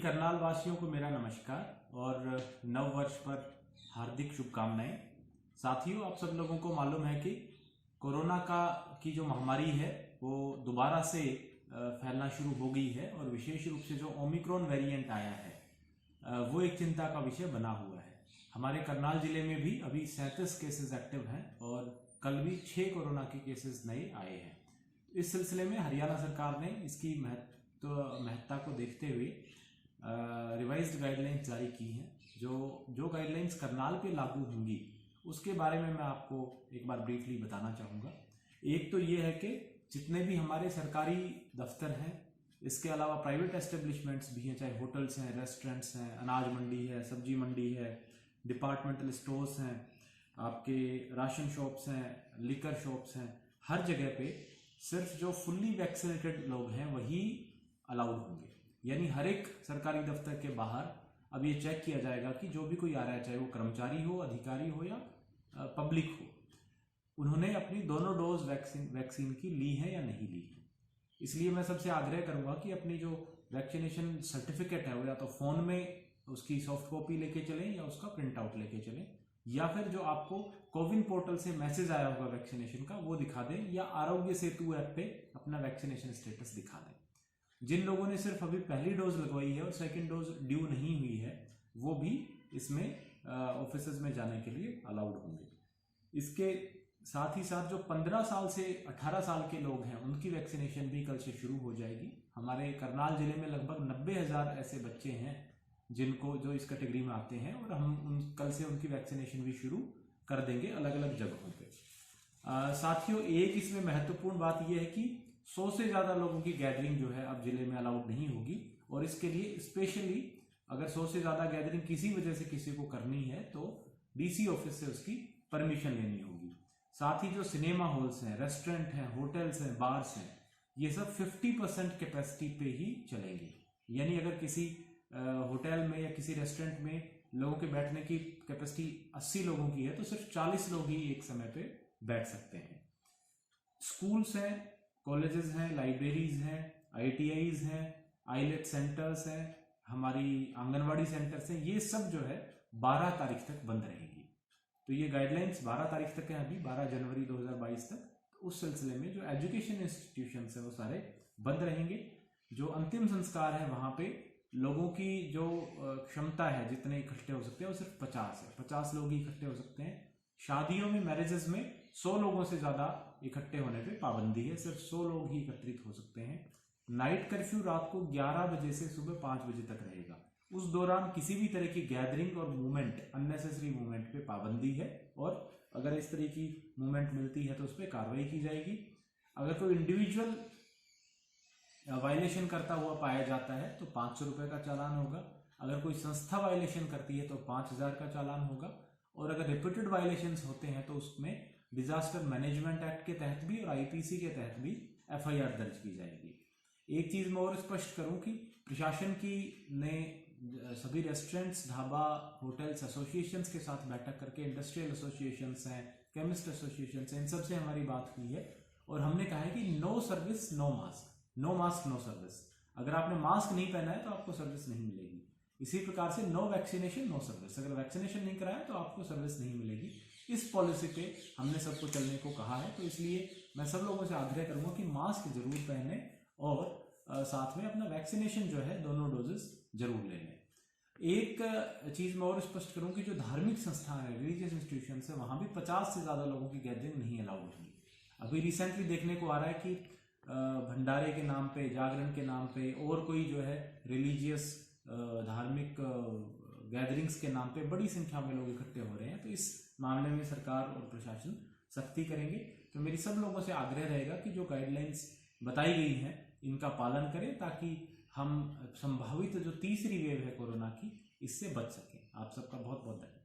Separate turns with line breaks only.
करनाल वासियों को मेरा नमस्कार और नव वर्ष पर हार्दिक शुभकामनाएं। साथियों, आप सब लोगों को मालूम है कि कोरोना की जो महामारी है वो दोबारा से फैलना शुरू हो गई है और विशेष रूप से जो ओमिक्रॉन वेरिएंट आया है वो एक चिंता का विषय बना हुआ है। हमारे करनाल जिले में भी अभी 37 केसेस एक्टिव हैं और कल भी 6 कोरोना के केसेस नए आए हैं। इस सिलसिले में हरियाणा सरकार ने इसकी महत्ता को देखते हुए रिवाइज्ड गाइडलाइंस जारी की हैं। जो गाइडलाइंस करनाल पे लागू होंगी उसके बारे में मैं आपको एक बार ब्रीफली बताना चाहूँगा। एक तो ये है कि जितने भी हमारे सरकारी दफ्तर हैं, इसके अलावा प्राइवेट एस्टेब्लिशमेंट्स भी हैं, चाहे होटल्स हैं, रेस्टोरेंट्स हैं, अनाज मंडी है, सब्जी मंडी है, डिपार्टमेंटल स्टोर्स हैं, आपके राशन शॉप्स हैं, लिकर शॉप्स हैं, हर जगह पे सिर्फ जो फुल्ली वैक्सीनेटेड लोग हैं वही अलाउड होंगे। यानी हर एक सरकारी दफ्तर के बाहर अब ये चेक किया जाएगा कि जो भी कोई आ रहा है, चाहे वो कर्मचारी हो, अधिकारी हो या पब्लिक हो, उन्होंने अपनी दोनों डोज वैक्सीन की ली है या नहीं ली है। इसलिए मैं सबसे आग्रह करूंगा कि अपनी जो वैक्सीनेशन सर्टिफिकेट है वो या तो फ़ोन में उसकी सॉफ्ट कॉपी लेके चलें या उसका प्रिंट आउट लेके चलें, या फिर जो आपको कोविन पोर्टल से मैसेज आया होगा वैक्सीनेशन का वो दिखा दें, या आरोग्य सेतु ऐप पे अपना वैक्सीनेशन स्टेटस दिखा दें। जिन लोगों ने सिर्फ अभी पहली डोज लगवाई है और सेकंड डोज ड्यू नहीं हुई है वो भी इसमें ऑफिसेज में जाने के लिए अलाउड होंगे। इसके साथ ही साथ जो 15 साल से 18 साल के लोग हैं उनकी वैक्सीनेशन भी कल से शुरू हो जाएगी। हमारे करनाल जिले में लगभग 90,000 ऐसे बच्चे हैं जो इस कैटेगरी में आते हैं और हम कल से उनकी वैक्सीनेशन भी शुरू कर देंगे अलग अलग जगहों पे। साथियों, एक इसमें महत्वपूर्ण बात यह है कि 100 से ज़्यादा लोगों की गैदरिंग जो है अब जिले में अलाउड नहीं होगी और इसके लिए स्पेशली अगर 100 से ज़्यादा गैदरिंग किसी वजह से किसी को करनी है तो डीसी ऑफिस से उसकी परमिशन लेनी होगी। साथ ही जो सिनेमा हॉल्स हैं, रेस्टोरेंट हैं, होटल्स हैं, बार्स हैं, ये सब 50% कैपेसिटी पे ही चलेंगे। यानी अगर किसी होटल में या किसी रेस्टोरेंट में लोगों के बैठने की कैपेसिटी 80 लोगों की है तो सिर्फ 40 लोग ही एक समय पे बैठ सकते हैं। स्कूल्स हैं, कॉलेजेस हैं, लाइब्रेरीज हैं, ITIs हैं, आईलेट सेंटर्स हैं, हमारी आंगनवाड़ी सेंटर्स हैं, ये सब जो है 12 तारीख तक बंद रहेगी। तो ये गाइडलाइंस 12 तारीख तक है, अभी 12 जनवरी 2022 तक। तो उस सिलसिले में जो एजुकेशन इंस्टीट्यूशंस हैं वो सारे बंद रहेंगे। जो अंतिम संस्कार है वहाँ पे लोगों की जो क्षमता है जितने इकट्ठे हो सकते हैं वो सिर्फ 50 है, 50 लोग ही इकट्ठे हो सकते हैं। शादियों में, मैरिजेस में 100 लोगों से ज़्यादा इकट्ठे होने पे पाबंदी है, सिर्फ 100 लोग ही एकत्रित हो सकते हैं। नाइट कर्फ्यू रात को 11 बजे से सुबह 5 बजे तक रहेगा। उस दौरान किसी भी तरह की गैदरिंग और मूवमेंट, अननेसेसरी मूवमेंट पे पाबंदी है और अगर इस तरह की मूवमेंट मिलती है तो उस पर कार्रवाई की जाएगी। अगर कोई इंडिविजुअल वायलेशन करता हुआ पाया जाता है तो 500 रुपये का चालान होगा। अगर कोई संस्था वायलेशन करती है तो 5,000 का चालान होगा और अगर रिपीटेड वायलेशंस होते हैं तो उसमें डिजास्टर मैनेजमेंट एक्ट के तहत भी और IPC के तहत भी FIR दर्ज की जाएगी। एक चीज मैं और स्पष्ट करूं कि प्रशासन ने सभी रेस्टोरेंट्स, ढाबा, होटल्स एसोसिएशंस के साथ बैठक करके, इंडस्ट्रियल एसोसिएशंस हैं, केमिस्ट एसोसिएशंस हैं, इन सब से हमारी बात हुई है और हमने कहा है कि no service no mask, no mask no service. अगर आपने मास्क नहीं पहना है तो आपको सर्विस नहीं मिलेगी। इसी प्रकार से नो वैक्सीनेशन नो सर्विस, अगर वैक्सीनेशन नहीं कराया तो आपको सर्विस नहीं मिलेगी। इस पॉलिसी पे हमने सबको चलने को कहा है। तो इसलिए मैं सब लोगों से आग्रह करूंगा कि मास्क जरूर पहने और साथ में अपना वैक्सीनेशन जो है दोनों डोजेस जरूर ले लें। एक चीज मैं और स्पष्ट करूं कि जो धार्मिक संस्थान है, रिलीजियस इंस्टीट्यूशन है, वहां भी 50 से ज्यादा लोगों की गैदरिंग नहीं अलाउड होगी। अभी रिसेंटली देखने को आ रहा है कि भंडारे के नाम पे, जागरण के नाम पे और कोई जो है रिलीजियस धार्मिक गैदरिंग्स के नाम पे बड़ी संख्या में लोग इकट्ठे हो रहे हैं। तो इस मामले में सरकार और प्रशासन सख्ती करेंगे। तो मेरी सब लोगों से आग्रह रहेगा कि जो गाइडलाइंस बताई गई हैं इनका पालन करें ताकि हम संभावित जो तीसरी वेव है कोरोना की, इससे बच सकें। आप सबका बहुत बहुत धन्यवाद।